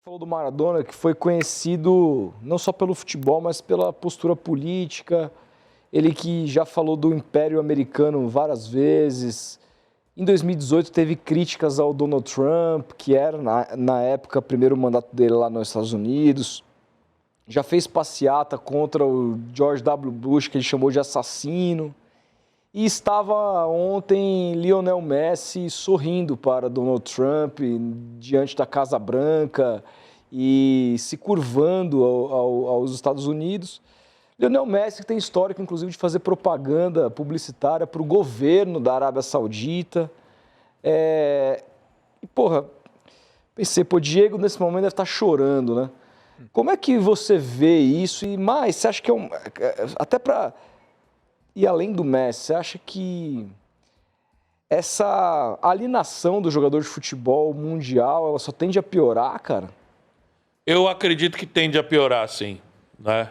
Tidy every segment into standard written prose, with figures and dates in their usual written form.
Falou do Maradona, que foi conhecido não só pelo futebol, mas pela postura política. Ele que já falou do Império Americano várias vezes. Em 2018 teve críticas ao Donald Trump, que era, na época, o primeiro mandato dele lá nos Estados Unidos. Já fez passeata contra o George W. Bush, que ele chamou de assassino. E estava ontem Lionel Messi sorrindo para Donald Trump diante da Casa Branca e se curvando aos Estados Unidos. Lionel Messi tem histórico, inclusive, de fazer propaganda publicitária para o governo da Arábia Saudita. Pensei, Diego nesse momento deve estar chorando, né? Como é que você vê isso? E mais, você acha que até para... E além do Messi, você acha que essa alienação do jogador de futebol mundial, ela só tende a piorar, cara? Eu acredito que tende a piorar, sim, né?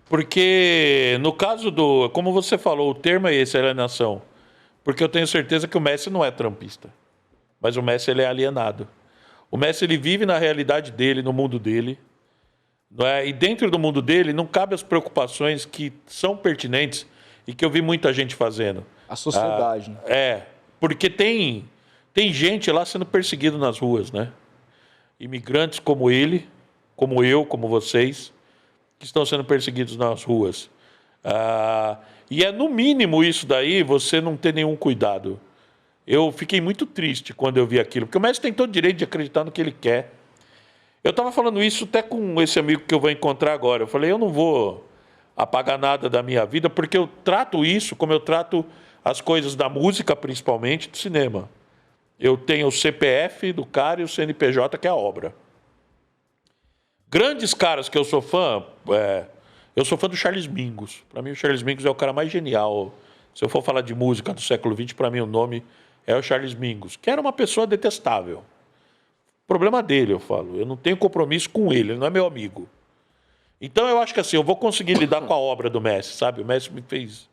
Porque no caso como você falou, o termo é esse, alienação. Porque eu tenho certeza que o Messi não é trumpista, mas o Messi ele é alienado. O Messi ele vive na realidade dele, no mundo dele, não é? E dentro do mundo dele não cabe as preocupações que são pertinentes e que eu vi muita gente fazendo. A sociedade. Porque tem gente lá sendo perseguido nas ruas, né? Imigrantes como ele, como eu, como vocês, que estão sendo perseguidos nas ruas. E é no mínimo isso daí, você não ter nenhum cuidado. Eu fiquei muito triste quando eu vi aquilo, porque o Messi tem todo o direito de acreditar no que ele quer. Eu estava falando isso até com esse amigo que eu vou encontrar agora. Eu falei, eu não vou apagar nada da minha vida, porque eu trato isso como eu trato as coisas da música, principalmente, do cinema. Eu tenho o CPF do cara e o CNPJ, que é a obra. Grandes caras que eu sou fã do Charles Mingus. Para mim, o Charles Mingus é o cara mais genial. Se eu for falar de música do século XX, para mim o nome é o Charles Mingus, que era uma pessoa detestável. Problema dele, eu falo. Eu não tenho compromisso com ele não é meu amigo. Então eu acho que assim, eu vou conseguir lidar com a obra do Messi, sabe? O Messi me fez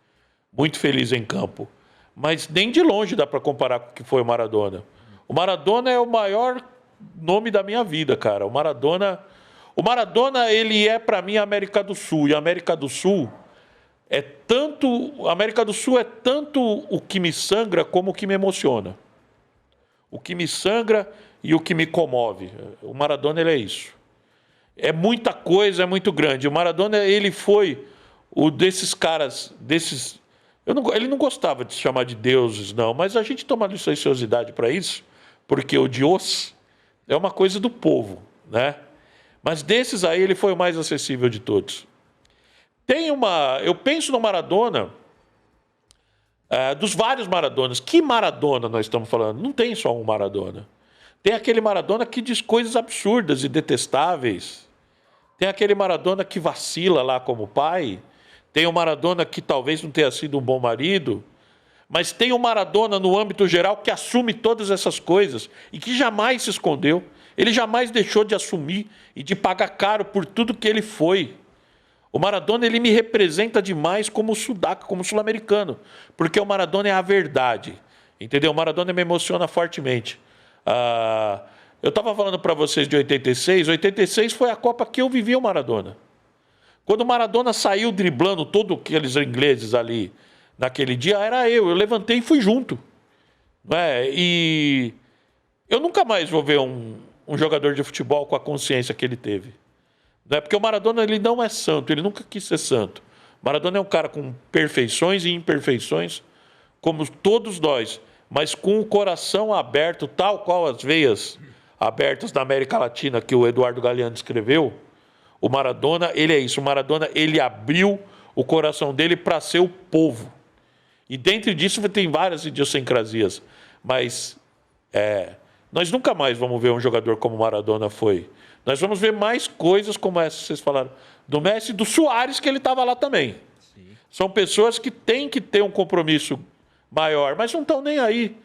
muito feliz em campo. Mas nem de longe dá para comparar com o que foi o Maradona. O Maradona é o maior nome da minha vida, cara. O Maradona, ele é para mim a América do Sul. E a América do Sul é tanto o que me sangra como o que me emociona. O que me sangra e o que me comove. O Maradona, ele é isso. É muita coisa, é muito grande. O Maradona, ele foi o desses caras, ele não gostava de se chamar de deuses, não, mas a gente toma licenciosidade para isso, porque o Deus é uma coisa do povo, né? Mas desses aí, ele foi o mais acessível de todos. Eu penso no Maradona, dos vários Maradonas. Que Maradona nós estamos falando? Não tem só um Maradona. Tem aquele Maradona que diz coisas absurdas e detestáveis. Tem aquele Maradona que vacila lá como pai. Tem o Maradona que talvez não tenha sido um bom marido. Mas tem o Maradona no âmbito geral que assume todas essas coisas e que jamais se escondeu. Ele jamais deixou de assumir e de pagar caro por tudo que ele foi. O Maradona, ele me representa demais como sudaca, como sul-americano. Porque o Maradona é a verdade. Entendeu? O Maradona me emociona fortemente. Eu estava falando para vocês de 86. 86 foi a Copa que eu vivi o Maradona. Quando o Maradona saiu driblando todos aqueles ingleses ali naquele dia, era eu. Eu levantei e fui junto. Não é? E eu nunca mais vou ver um jogador de futebol com a consciência que ele teve. Não é? Porque o Maradona, ele não é santo, ele nunca quis ser santo. O Maradona é um cara com perfeições e imperfeições, como todos nós, mas com o coração aberto, tal qual as veias abertas da América Latina que o Eduardo Galeano escreveu. O Maradona, ele é isso. O Maradona, ele abriu o coração dele para ser o povo. E dentro disso tem várias idiosincrasias. Mas nós nunca mais vamos ver um jogador como o Maradona foi. Nós vamos ver mais coisas como essa que vocês falaram. Do Messi e do Suárez, que ele estava lá também. Sim. São pessoas que têm que ter um compromisso maior, mas não estão nem aí.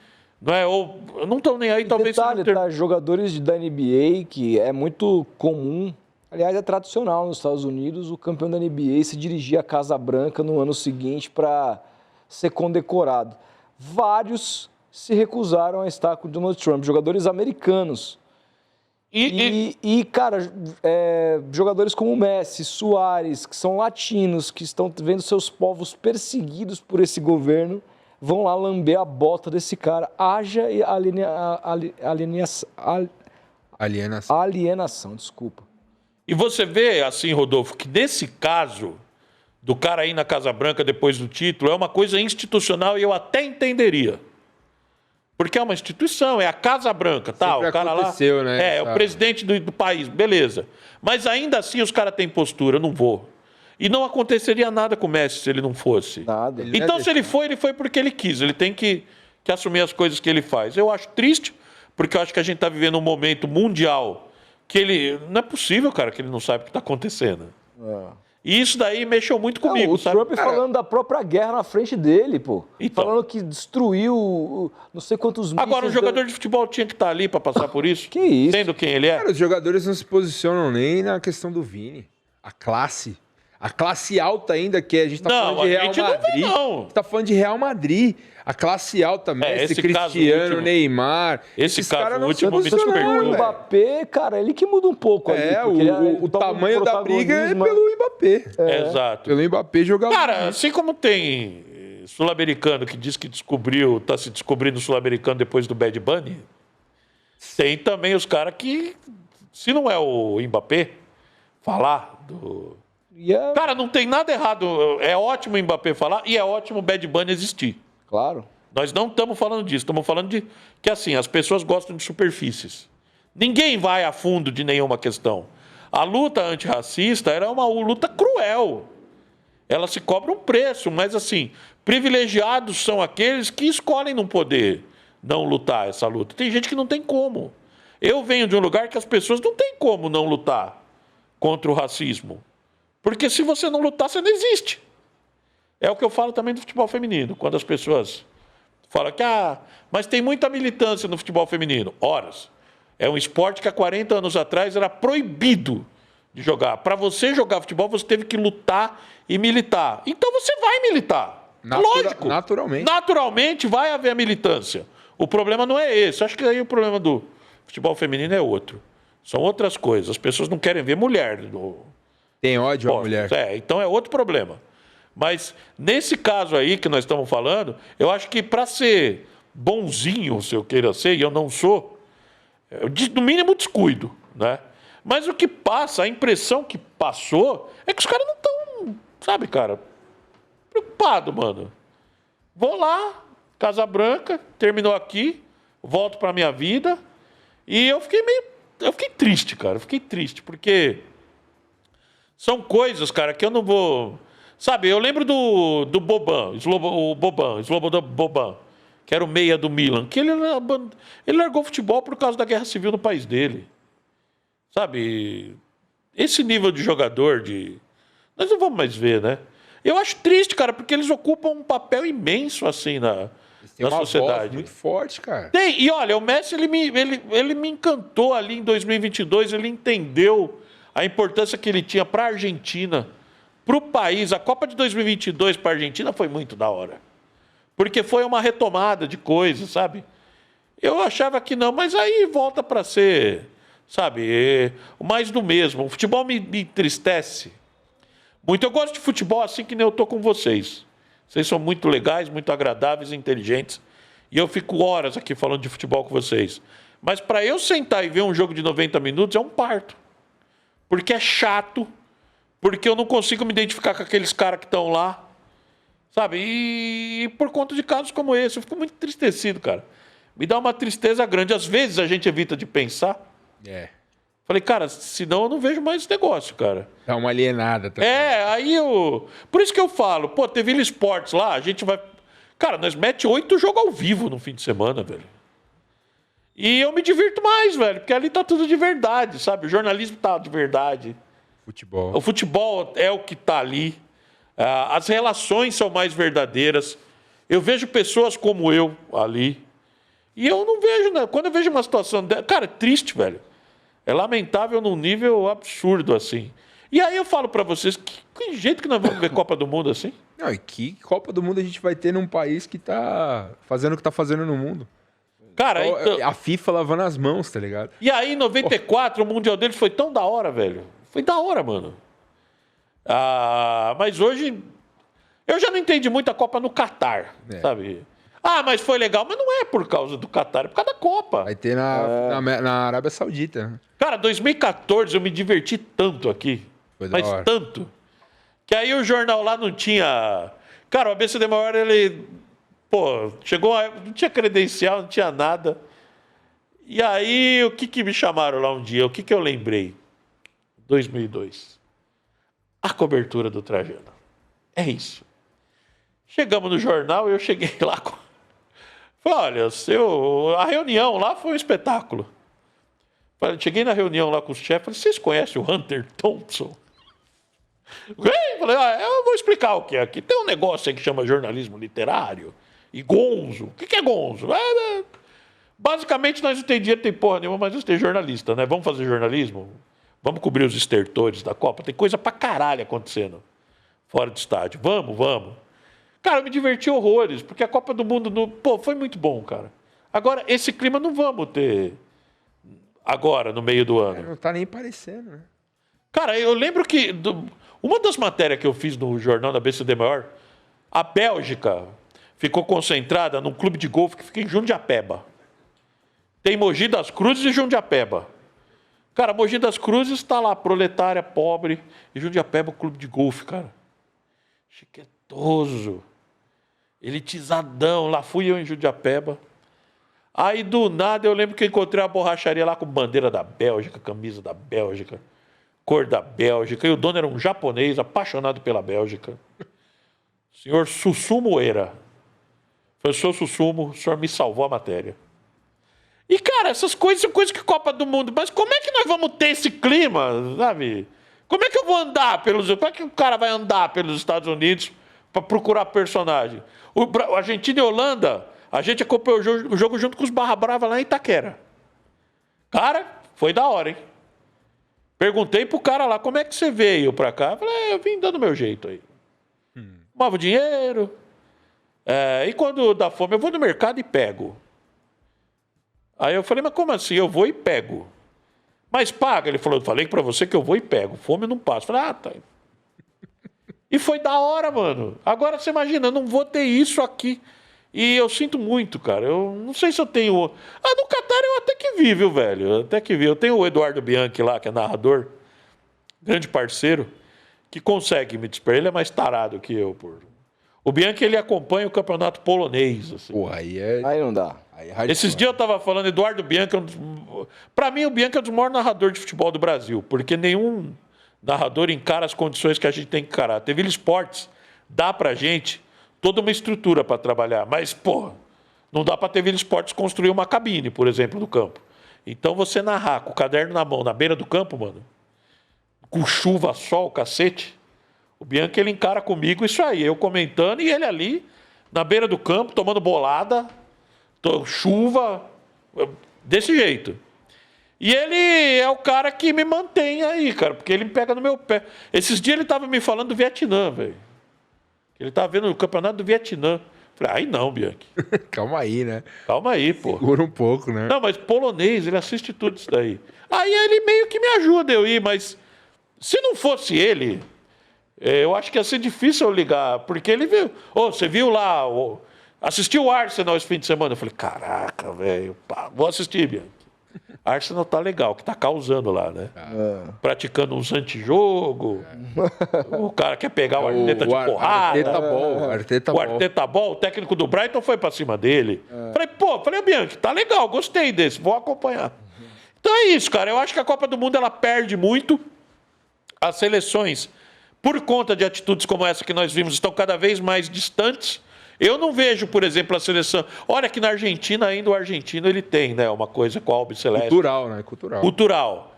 Não é? Ou não estão nem aí, talvez... Detalhe, jogadores da NBA, que é muito comum, aliás, é tradicional nos Estados Unidos, o campeão da NBA se dirigir à Casa Branca no ano seguinte para ser condecorado. Vários se recusaram a estar com Donald Trump, jogadores americanos. Cara, jogadores como Messi, Suárez, que são latinos, que estão vendo seus povos perseguidos por esse governo, vão lá lamber a bota desse cara. Haja alienação, desculpa. E você vê, assim, Rodolfo, que nesse caso do cara ir na Casa Branca depois do título é uma coisa institucional e eu até entenderia. Porque é uma instituição, é a Casa Branca, tá? Sempre o cara lá né, é o presidente do país, beleza. Mas ainda assim os caras têm postura, eu não vou. E não aconteceria nada com o Messi se ele não fosse. Nada. Então se ele foi porque ele quis. Ele tem que assumir as coisas que ele faz. Eu acho triste, porque eu acho que a gente está vivendo um momento mundial que ele... Não é possível, cara, que ele não sabe o que está acontecendo. E isso daí mexeu muito comigo, o sabe? Trump falando da própria guerra na frente dele, pô. Então. Falando que destruiu não sei quantos mísseis. Agora, um jogador de futebol tinha que estar ali para passar por isso? Que isso? Sendo quem ele é? Cara, os jogadores não se posicionam nem na questão do Vini. A classe alta ainda, que a gente tá falando de Real Madrid. Não. A gente tá falando de Real Madrid. A classe alta, Messi, Cristiano, Neymar. Esse esses caso caras não último se me posicionam, despertou. O velho. Mbappé, cara, ele que muda um pouco ali. O tamanho da briga é pelo Mbappé. Exato. Pelo Mbappé jogar. Cara, assim como tem sul-americano que diz que descobriu, tá se descobrindo sul-americano depois do Bad Bunny, tem também os caras que, se não é o Mbappé, falar do... Cara, não tem nada errado. É ótimo o Mbappé falar e é ótimo o Bad Bunny existir. Claro. Nós não estamos falando disso, estamos falando de que, assim, as pessoas gostam de superfícies. Ninguém vai a fundo de nenhuma questão. A luta antirracista era uma luta cruel. Ela se cobra um preço, mas, assim, privilegiados são aqueles que escolhem não poder não lutar essa luta. Tem gente que não tem como. Eu venho de um lugar que as pessoas não têm como não lutar contra o racismo. Porque se você não lutar, você não existe. É o que eu falo também do futebol feminino. Quando as pessoas falam que, mas tem muita militância no futebol feminino. Horas. É um esporte que há 40 anos atrás era proibido de jogar. Para você jogar futebol, você teve que lutar e militar. Então você vai militar. Lógico. Naturalmente. Naturalmente vai haver a militância. O problema não é esse. Acho que aí o problema do futebol feminino é outro. São outras coisas. As pessoas não querem ver mulher. Tem ódio à mulher. Então é outro problema. Mas nesse caso aí que nós estamos falando, eu acho que para ser bonzinho, se eu queira ser, e eu não sou, no mínimo descuido, né? Mas o que passa, a impressão que passou, é que os caras não estão, sabe, cara, preocupados, mano. Vou lá, Casa Branca, terminou aqui, volto para minha vida, e eu fiquei triste, cara, porque são coisas, cara, que eu não vou... Sabe, eu lembro do Boban, Slobodan Boban, que era o meia do Milan, que ele largou o futebol por causa da guerra civil no país dele. Sabe, esse nível de jogador, nós não vamos mais ver, né? Eu acho triste, cara, porque eles ocupam um papel imenso, assim, na sociedade. Voz muito forte, cara. Tem, e olha, o Messi, ele me encantou ali em 2022, ele entendeu a importância que ele tinha para a Argentina, para o país. A Copa de 2022 para a Argentina foi muito da hora. Porque foi uma retomada de coisas, sabe? Eu achava que não, mas aí volta para ser, sabe, o mais do mesmo. O futebol me entristece muito. Eu gosto de futebol assim que nem eu tô com vocês. Vocês são muito legais, muito agradáveis, inteligentes. E eu fico horas aqui falando de futebol com vocês. Mas para eu sentar e ver um jogo de 90 minutos é um parto. Porque é chato. Porque eu não consigo me identificar com aqueles caras que estão lá. Sabe? E por conta de casos como esse, eu fico muito entristecido, cara. Me dá uma tristeza grande. Às vezes a gente evita de pensar. Falei, cara, senão eu não vejo mais esse negócio, cara. Dá uma alienada também. Aí eu... Por isso que eu falo, pô, teve Vila Esportes lá, a gente vai... Cara, nós mete 8 jogos ao vivo no fim de semana, velho. E eu me divirto mais, velho, porque ali tá tudo de verdade, sabe? O jornalismo tá de verdade. O futebol é o que tá ali. As relações são mais verdadeiras. Eu vejo pessoas como eu ali. E eu não vejo, né? Quando eu vejo uma situação... Cara, é triste, velho. É lamentável num nível absurdo, assim. E aí eu falo pra vocês, que jeito que nós vamos ver Copa do Mundo assim? Não, e que Copa do Mundo a gente vai ter num país que tá fazendo o que tá fazendo no mundo? Cara, então... A FIFA lavando as mãos, tá ligado? E aí, em 94, o Mundial deles foi tão da hora, velho. Foi da hora, mano. Mas hoje... Eu já não entendi muito a Copa no Catar, sabe? Mas foi legal. Mas não é por causa do Catar, é por causa da Copa. Vai ter na Arábia Saudita. Cara, 2014 eu me diverti tanto aqui. Mas tanto. Que aí o jornal lá não tinha... Cara, o ABC de Maior, ele... Pô, chegou... Não tinha credencial, não tinha nada. E aí, o que me chamaram lá um dia? O que eu lembrei? 2002. A cobertura do Trajano. É isso. Chegamos no jornal, eu cheguei lá com... Falei, olha, a reunião lá foi um espetáculo. Cheguei na reunião lá com os chefes, falei, vocês conhecem o Hunter Thompson? Falei, eu vou explicar o que é aqui. Tem um negócio aí que chama jornalismo literário e gonzo. O que é gonzo? Basicamente, nós não tem dinheiro, tem porra nenhuma, mas nós tem jornalista, né? Vamos fazer jornalismo? Vamos cobrir os estertores da Copa? Tem coisa pra caralho acontecendo fora do estádio. Vamos. Cara, eu me diverti horrores, porque a Copa do Mundo, foi muito bom, cara. Agora, esse clima não vamos ter agora, no meio do ano. Não tá nem parecendo, né? Cara, eu lembro que uma das matérias que eu fiz no jornal da BCD Maior, a Bélgica ficou concentrada num clube de golfe que fica em Jundiapeba. Tem Mogi das Cruzes e Jundiapeba. Cara, Mogi das Cruzes está lá, proletária, pobre, e Jundiapeba, clube de golfe, cara. Chiquetoso. Elitizadão. Lá fui eu em Jundiapeba. Aí, do nada, eu lembro que eu encontrei uma borracharia lá com bandeira da Bélgica, camisa da Bélgica, cor da Bélgica. E o dono era um japonês apaixonado pela Bélgica. Senhor Sussumo Moeira. Professor Sussumo, o senhor me salvou a matéria. E, cara, essas coisas são coisas que Copa do Mundo. Mas como é que nós vamos ter esse clima, sabe? Como é que eu vou andar pelos... Como é que o cara vai andar pelos Estados Unidos para procurar personagem? O Argentina e Holanda, a gente acompanhou o jogo junto com os Barra Brava lá em Itaquera. Cara, foi da hora, hein? Perguntei pro cara lá, como é que você veio pra cá? Eu falei, eu vim dando meu jeito aí. Tomava dinheiro. E quando dá fome, eu vou no mercado e pego. Aí eu falei, mas como assim? Eu vou e pego. Mas paga. Ele falou, falei pra você que eu vou e pego. Fome eu não passo. Eu falei, tá. E foi da hora, mano. Agora você imagina, eu não vou ter isso aqui. E eu sinto muito, cara. Eu não sei se eu tenho... no Catar eu até que vi, viu, velho? Até que vi. Eu tenho o Eduardo Bianchi lá, que é narrador. Grande parceiro. Que consegue me despertar. Ele é mais tarado que eu, por... O Bianchi, ele acompanha o campeonato polonês. Assim. Porra, Aí não dá. Esses dias eu tava falando, Eduardo Bianchi... Pra mim, o Bianchi é um dos maiores narradores de futebol do Brasil. Porque nenhum narrador encara as condições que a gente tem que encarar. TV Esportes dá pra gente toda uma estrutura para trabalhar. Mas, porra, não dá pra TV Esportes construir uma cabine, por exemplo, no campo. Então, você narrar com o caderno na mão, na beira do campo, mano, com chuva, sol, cacete... O Bianchi, ele encara comigo isso aí, eu comentando e ele ali, na beira do campo, tomando bolada, chuva, desse jeito. E ele é o cara que me mantém aí, cara, porque ele me pega no meu pé. Esses dias ele tava me falando do Vietnã, velho. Ele tava vendo o campeonato do Vietnã. Falei, não, Bianchi. Calma aí, né? Calma aí, pô. Segura um pouco, né? Não, mas polonês, ele assiste tudo isso daí. Aí ele meio que me ajuda eu ir, mas se não fosse ele... Eu acho que ia ser difícil eu ligar, porque ele viu. Você viu lá, assistiu o Arsenal esse fim de semana? Eu falei, caraca, velho, vou assistir, Bianchi. Arsenal tá legal, que tá causando lá, né? Praticando uns antijogo. O cara quer pegar o Arteta de porrada. O Arteta bom, o técnico do Brighton foi pra cima dele. Falei, Bianchi, tá legal, gostei desse, vou acompanhar. Então é isso, cara. Eu acho que a Copa do Mundo ela perde muito. As seleções, por conta de atitudes como essa que nós vimos, estão cada vez mais distantes. Eu não vejo, por exemplo, a seleção... Olha que na Argentina, ainda o argentino, ele tem, né, uma coisa com a Albiceleste. Cultural, né? Cultural.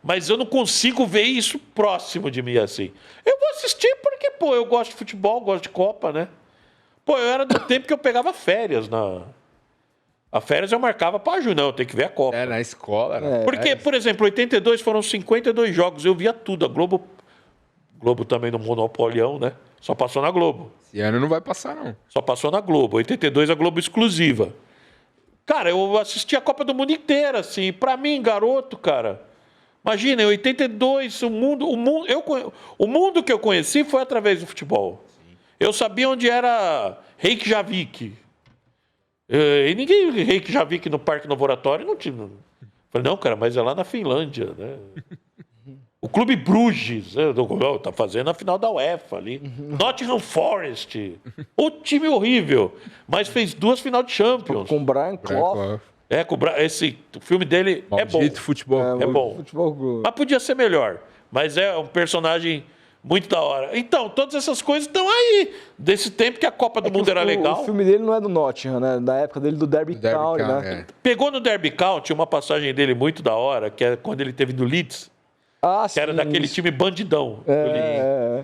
Mas eu não consigo ver isso próximo de mim, assim. Eu vou assistir porque, eu gosto de futebol, gosto de Copa, né? Eu era do tempo que eu pegava férias A férias eu marcava pra junho, não, tem que ver a Copa. Na escola. Né? Porque, por exemplo, 82 foram 52 jogos, eu via tudo. A Globo também no Monopolião, né? Só passou na Globo. Esse ano não vai passar, não. Só passou na Globo. 82 a Globo exclusiva. Cara, eu assisti a Copa do Mundo inteira, assim. Pra mim, garoto, cara. Imagina, em 82, o mundo que eu conheci foi através do futebol. Sim. Eu sabia onde era Reykjavik. E ninguém Reykjavik no Parque Novo Oratório não tinha. Falei, não, cara, mas é lá na Finlândia, né? O Clube Bruges, tá fazendo a final da UEFA ali. Nottingham Forest. O time horrível, mas fez 2 final de Champions. Com o Brian Clough. Esse filme dele é bom. Futebol. É bom. Mas podia ser melhor. Mas é um personagem muito da hora. Então, todas essas coisas estão aí. Desse tempo que a Copa do Mundo era legal. O filme dele não é do Nottingham, né? Da época dele do Derby County, né? É. Pegou no Derby County uma passagem dele muito da hora, que é quando ele teve do Leeds. Que era daquele time bandidão.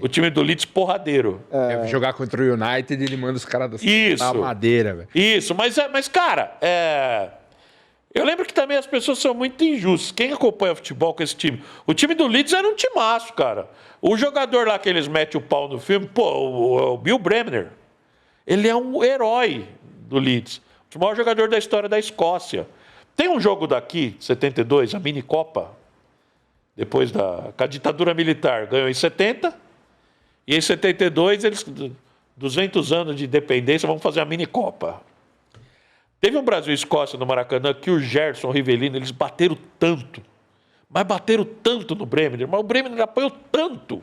O time do Leeds porradeiro. Jogar contra o United, ele manda os caras da madeira, velho. Isso, mas cara, eu lembro que também as pessoas são muito injustas. Quem acompanha futebol com esse time? O time do Leeds era um timaço, cara. O jogador lá que eles metem o pau no filme, o Bill Bremner, ele é um herói do Leeds. O maior jogador da história da Escócia. Tem um jogo daqui, 72, a mini-copa, depois com a ditadura militar, ganhou em 70, e em 72, eles, 200 anos de independência, vão fazer a mini-copa. Teve um Brasil e Escócia no Maracanã que o Gerson, o Rivelino, eles bateram tanto, mas bateram tanto no Bremer, mas o Bremer apanhou tanto.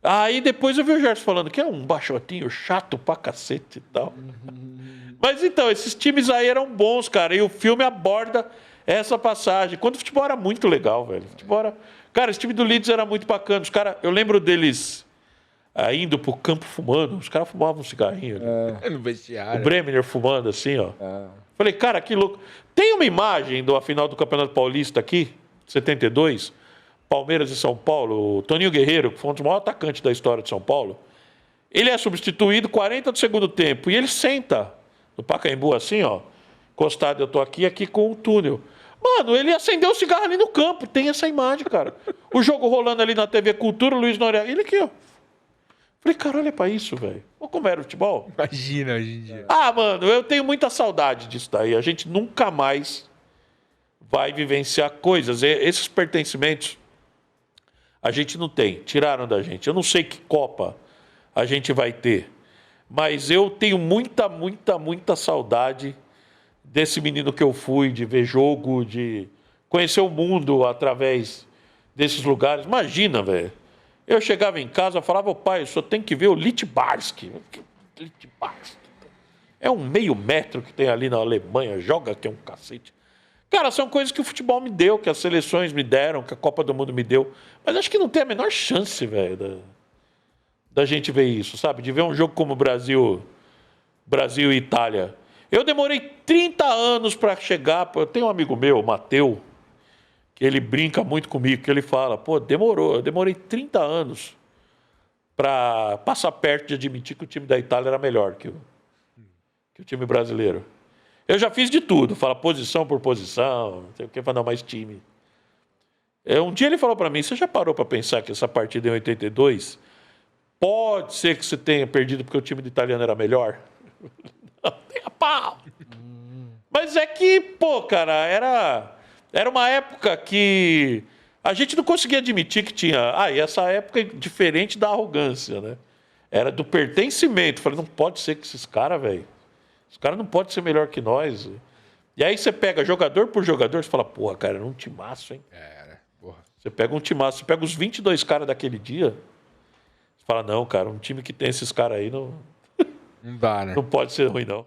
Aí depois eu vi o Gerson falando que é um baixotinho chato pra cacete e tal. Mas então, esses times aí eram bons, cara, e o filme aborda essa passagem. Quando o futebol era muito legal, velho. Cara, esse time do Leeds era muito bacana. Os caras, eu lembro deles indo pro campo fumando. Os caras fumavam um cigarrinho ali. No vestiário. O Bremer fumando assim, ó. Falei, cara, que louco. Tem uma imagem da final do Campeonato Paulista aqui, 72, Palmeiras e São Paulo. O Toninho Guerreiro, que foi um dos maiores atacantes da história de São Paulo, ele é substituído 40 do segundo tempo. E ele senta no Pacaembu assim, ó. Encostado, eu tô aqui com o túnel. Mano, ele acendeu o cigarro ali no campo. Tem essa imagem, cara. O jogo rolando ali na TV Cultura, o Luiz Noriega. Ele aqui, ó. Falei, cara, olha pra isso, velho. Olha como era o futebol. Imagina hoje em dia. Mano, eu tenho muita saudade disso daí. A gente nunca mais vai vivenciar coisas. Esses pertencimentos, a gente não tem. Tiraram da gente. Eu não sei que Copa a gente vai ter. Mas eu tenho muita saudade desse menino que eu fui, de ver jogo, de conhecer o mundo através desses lugares. Imagina, velho. Eu chegava em casa e falava, pai, eu só tenho que ver o Littbarski. Littbarski. É um meio metro que tem ali na Alemanha, joga que é um cacete. Cara, são coisas que o futebol me deu, que as seleções me deram, que a Copa do Mundo me deu. Mas acho que não tem a menor chance, velho, da gente ver isso, sabe? De ver um jogo como Brasil e Itália. Eu demorei 30 anos para chegar. Eu tenho um amigo meu, o Mateu, que ele brinca muito comigo, que ele fala, eu demorei 30 anos para passar perto de admitir que o time da Itália era melhor que o time brasileiro. Eu já fiz de tudo, fala posição por posição, não sei o que, fala, não, mais time. Um dia ele falou para mim, você já parou para pensar que essa partida em 82 pode ser que você tenha perdido porque o time do italiano era melhor? Não, tem a pau. Mas é que, cara, era uma época que a gente não conseguia admitir que tinha... e essa época é diferente da arrogância, né? Era do pertencimento. Falei, não pode ser que esses caras, velho... Os caras não podem ser melhor que nós. E aí você pega jogador por jogador, você fala, cara, era um timaço, hein? Você pega um timaço, você pega os 22 caras daquele dia, você fala, não, cara, um time que tem esses caras aí não... Não dá, né? Não pode ser ruim, não.